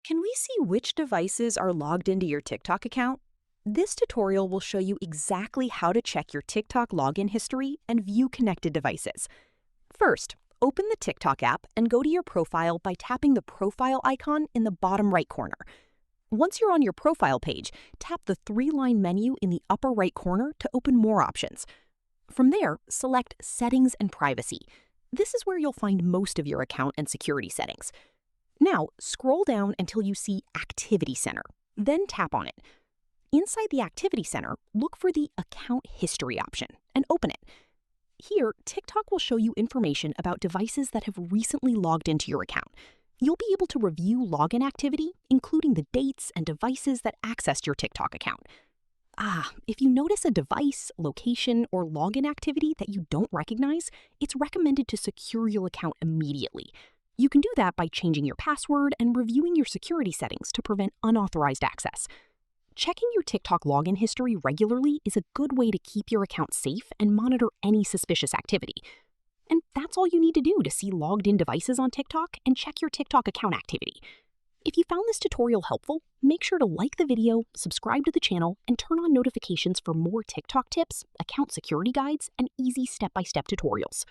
Can we see which devices are logged into your TikTok account? This tutorial will show you exactly how to check your TikTok login history and view connected devices. First, open the TikTok app and go to your profile by tapping the profile icon in the bottom right corner. Once you're on your profile page, tap the three-line menu in the upper right corner to open more options. From there, select Settings and Privacy. This is where you'll find most of your account and security settings. Now, scroll down until you see Activity Center, then tap on it. Inside the Activity Center, look for the Account History option and open it. Here, TikTok will show you information about devices that have recently logged into your account. You'll be able to review login activity, including the dates and devices that accessed your TikTok account. If you notice a device, location, or login activity that you don't recognize, it's recommended to secure your account immediately. You can do that by changing your password and reviewing your security settings to prevent unauthorized access. Checking your TikTok login history regularly is a good way to keep your account safe and monitor any suspicious activity. And that's all you need to do to see logged in devices on TikTok and check your TikTok account activity. If you found this tutorial helpful, make sure to like the video, subscribe to the channel, and turn on notifications for more TikTok tips, account security guides, and easy step-by-step tutorials.